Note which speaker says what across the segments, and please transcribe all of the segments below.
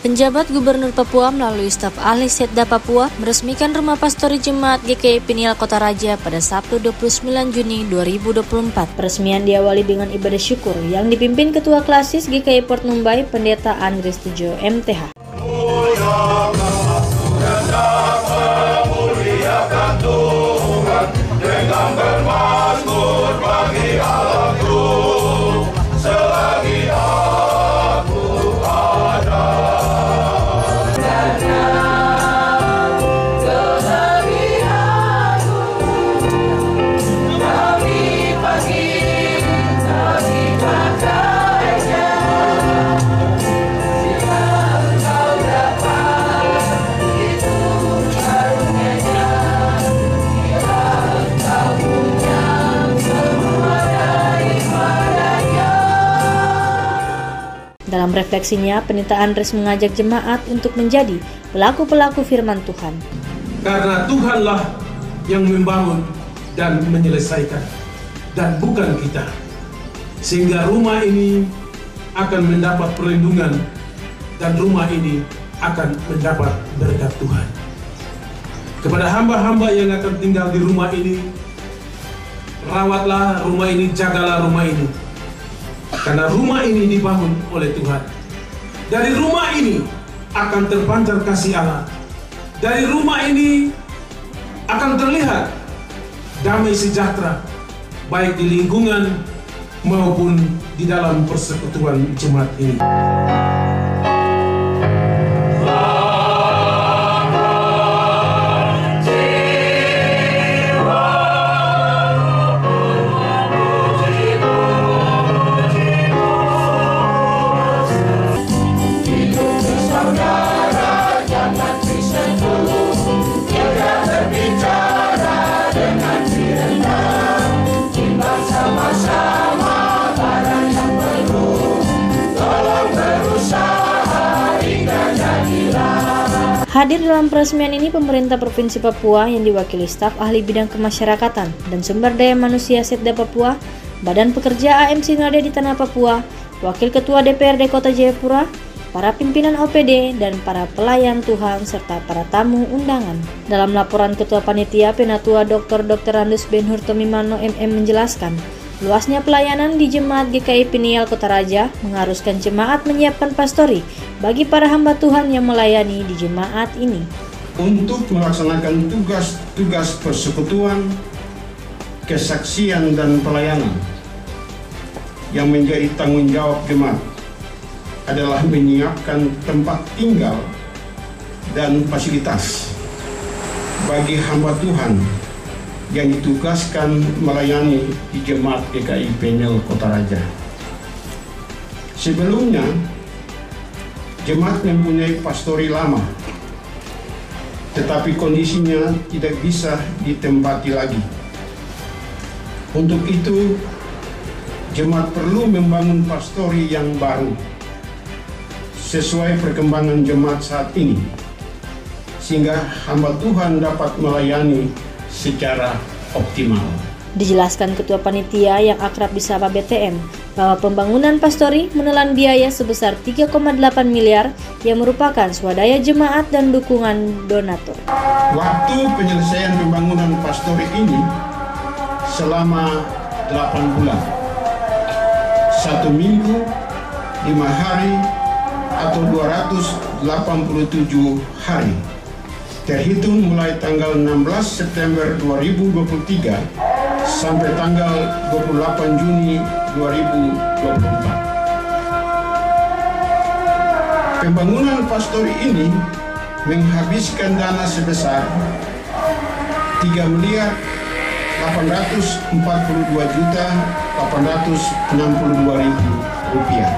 Speaker 1: Penjabat Gubernur Papua melalui staf ahli Setda Papua meresmikan Rumah Pastori Jemaat GKI Peniel Kota Raja pada Sabtu 29 Juni 2024. Peresmian diawali dengan ibadah syukur yang dipimpin Ketua Klasis GKI Port Numbai, Pendeta Andres Tujo MTH. Dalam refleksinya, Pendeta Andres mengajak jemaat untuk menjadi pelaku-pelaku firman Tuhan.
Speaker 2: Karena Tuhanlah yang membangun dan menyelesaikan, dan bukan kita. Sehingga rumah ini akan mendapat perlindungan, dan rumah ini akan mendapat berkat Tuhan. Kepada hamba-hamba yang akan tinggal di rumah ini, rawatlah rumah ini, jagalah rumah ini. Karena rumah ini dibangun oleh Tuhan. Dari rumah ini akan terpancar kasih Allah. Dari rumah ini akan terlihat damai sejahtera, baik di lingkungan maupun di dalam persekutuan jemaat ini.
Speaker 1: Hadir dalam peresmian ini pemerintah Provinsi Papua yang diwakili staf ahli bidang kemasyarakatan dan sumber daya manusia Setda Papua, Badan Pekerja AMC Ngada di Tanah Papua, Wakil Ketua DPRD Kota Jayapura, para pimpinan OPD, dan para pelayan Tuhan serta para tamu undangan. Dalam laporan Ketua Panitia Penatua Dr. Randus Benhur Tomimano MM menjelaskan, luasnya pelayanan di Jemaat GKI Peniel Kota Raja mengharuskan jemaat menyiapkan pastori bagi para hamba Tuhan yang melayani di jemaat ini.
Speaker 3: Untuk melaksanakan tugas-tugas persekutuan, kesaksian dan pelayanan yang menjadi tanggung jawab jemaat adalah menyiapkan tempat tinggal dan fasilitas bagi hamba Tuhan yang ditugaskan melayani di Jemaat GKI Peniel Kota Raja. Sebelumnya, jemaat mempunyai pastori lama, tetapi kondisinya tidak bisa ditempati lagi. Untuk itu, jemaat perlu membangun pastori yang baru, sesuai perkembangan jemaat saat ini, sehingga hamba Tuhan dapat melayani secara optimal.
Speaker 1: Dijelaskan Ketua Panitia yang akrab disapa BTM bahwa pembangunan pastori menelan biaya sebesar 3,8 miliar yang merupakan swadaya jemaat dan dukungan donatur.
Speaker 3: Waktu penyelesaian pembangunan pastori ini selama 8 bulan, 1 minggu, 5 hari, atau 287 hari. Terhitung mulai tanggal 16 September 2023 sampai tanggal 28 Juni 2024. Pembangunan pastori ini menghabiskan dana sebesar 3.842.862.000 rupiah.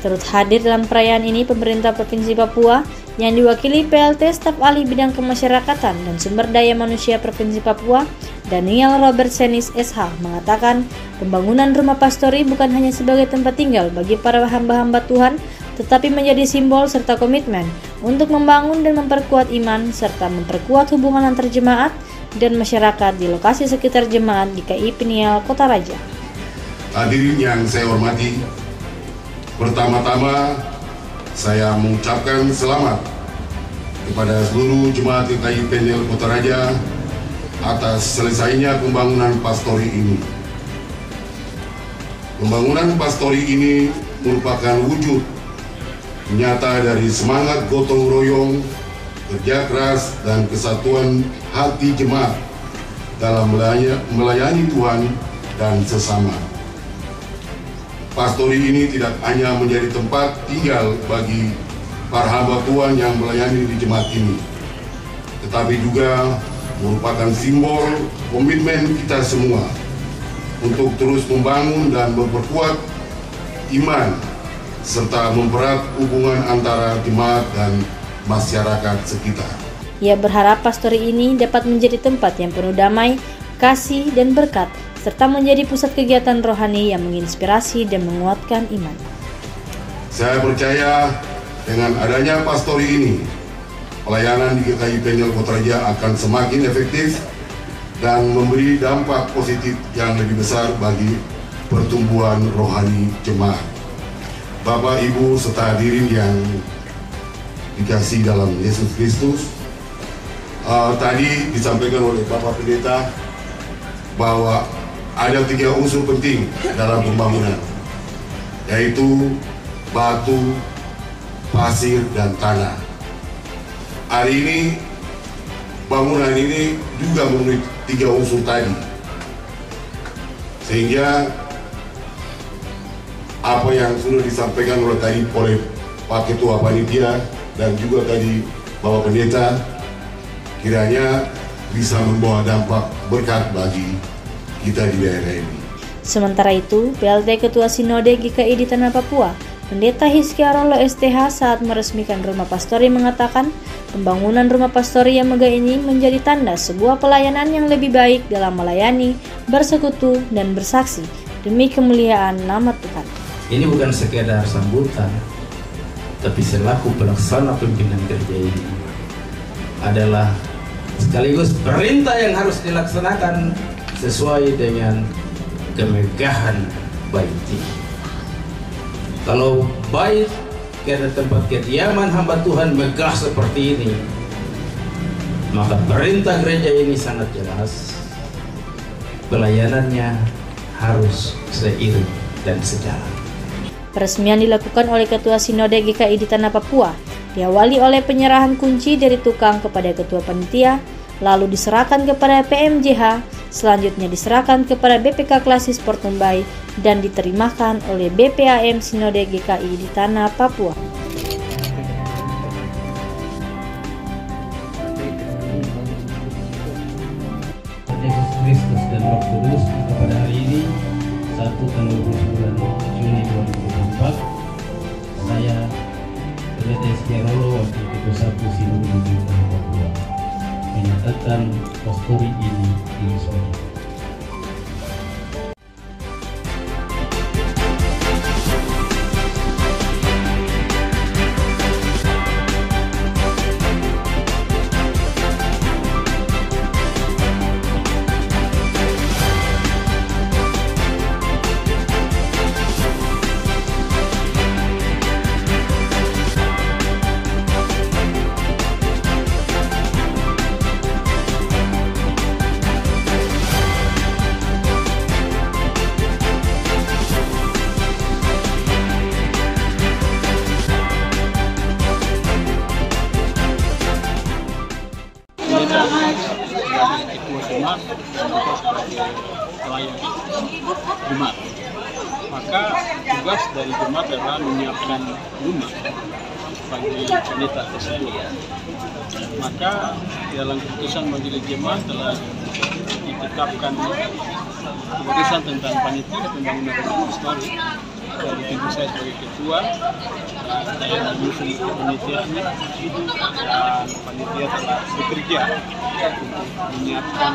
Speaker 1: Turut hadir dalam perayaan ini pemerintah Provinsi Papua yang diwakili PLT Staf Ahli Bidang Kemasyarakatan dan Sumber Daya Manusia Provinsi Papua, Daniel Robert Senis SH, mengatakan pembangunan rumah pastori bukan hanya sebagai tempat tinggal bagi para hamba-hamba Tuhan, tetapi menjadi simbol serta komitmen untuk membangun dan memperkuat iman serta memperkuat hubungan antar jemaat dan masyarakat di lokasi sekitar jemaat GKI Peniel Kota Raja.
Speaker 4: Hadirin yang saya hormati, pertama-tama saya mengucapkan selamat kepada seluruh jemaat GKI Penel Kotaraja atas selesainya pembangunan pastori ini. Pembangunan pastori ini merupakan wujud nyata dari semangat gotong royong, kerja keras, dan kesatuan hati jemaat dalam melayani Tuhan dan sesama. Pastori ini tidak hanya menjadi tempat tinggal bagi para hamba Tuhan yang melayani di jemaat ini, tetapi juga merupakan simbol komitmen kita semua untuk terus membangun dan memperkuat iman serta mempererat hubungan antara jemaat dan masyarakat sekitar.
Speaker 1: Ia berharap pastori ini dapat menjadi tempat yang penuh damai, kasih, dan berkat, serta menjadi pusat kegiatan rohani yang menginspirasi dan menguatkan iman.
Speaker 4: Saya percaya dengan adanya pastori ini, pelayanan di GKI Penel Kotaraja akan semakin efektif dan memberi dampak positif yang lebih besar bagi pertumbuhan rohani jemaat. Bapak, Ibu, serta hadirin yang dikasihi dalam Yesus Kristus, tadi disampaikan oleh Bapak Pendeta bahwa ada 3 unsur penting dalam pembangunan, yaitu batu, pasir, dan tanah. Hari ini bangunan ini juga memenuhi 3 unsur tadi, sehingga apa yang sudah disampaikan oleh Pak Ketua Panitia dan juga tadi Bapak Pendeta kiranya bisa membawa dampak berkat bagi kita di daerah ini.
Speaker 1: Sementara itu, PLT Ketua Sinode GKI di Tanah Papua, Pendeta Hizkiarolo STH saat meresmikan rumah pastori mengatakan pembangunan rumah pastori yang megah ini menjadi tanda sebuah pelayanan yang lebih baik dalam melayani, bersekutu, dan bersaksi demi kemuliaan nama Tuhan.
Speaker 5: Ini bukan sekedar sambutan, tapi selaku pelaksana pimpinan gereja ini adalah sekaligus perintah yang harus dilaksanakan sesuai dengan kemegahan bait ini. Kalau bait karena tempat kediaman hamba Tuhan megah seperti ini, maka perintah gereja ini sangat jelas. Pelayanannya harus seiring dan sejalan.
Speaker 1: Peresmian dilakukan oleh Ketua Sinode GKI di Tanah Papua, diawali oleh penyerahan kunci dari tukang kepada Ketua Panitia, lalu diserahkan kepada PMJH, selanjutnya diserahkan kepada BPK Klasis Portumbai, dan diterimakan oleh BPAM Sinode GKI di Tanah Papua.
Speaker 5: Yesus Kristus dan Roh Kudus pada hari ini 1 tanggal 29 Juni 2024, saya Pendeta Hizkiarolo Wakil Ketua 1 Sinode di Tanah Papua menyatakan pastori ini diresmikan.
Speaker 6: Jemaat. Maka tugas dari jemaat adalah menyiapkan rumah bagi pendeta tersebut. Maka dalam keputusan majelis jemaat telah ditetapkan keputusan tentang panitia pembangunan rumah pastori. Dari tentu saya sebagai ketua, saya menyusun panitianya, dan panitia telah bekerja untuk menyiapkan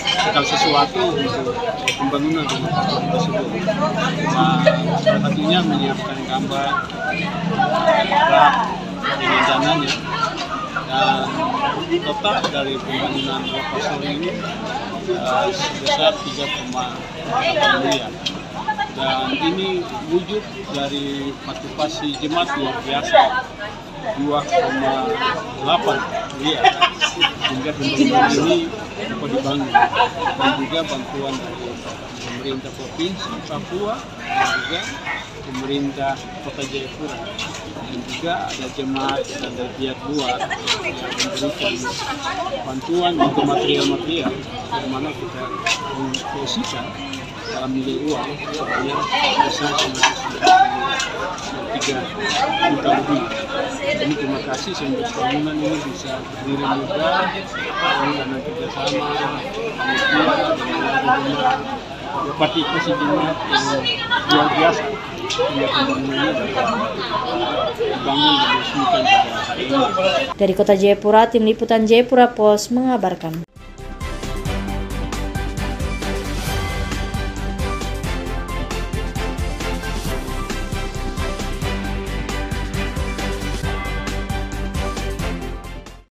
Speaker 6: segala sesuatu untuk pembangunan rumah pastori tersebut. Salah satunya menyiapkan gambar, draft dengan dananya, dan total dari pembangunan rumah pastori ini sebesar 3,8 miliar. Dan ini wujud dari partisipasi jemaat luar biasa, 2,8 miliar, sehingga bendungan ini dapat dibangun. Dan juga bantuan dari pemerintah Provinsi Papua dan juga pemerintah Kota Jayapura, dan juga ada jemaat dan dari pihak luar yang memberikan bantuan untuk material-material yang mana kita menginvestasikan dalam nilai uang supaya bisa 3 juta lebih. Jadi terima kasih sehingga bangunan ini bisa berdiri mudah karena kerjasama dengan partisipasi jemaat yang luar biasa.
Speaker 1: Dari Kota Jayapura, Tim Liputan Jayapura Post mengabarkan.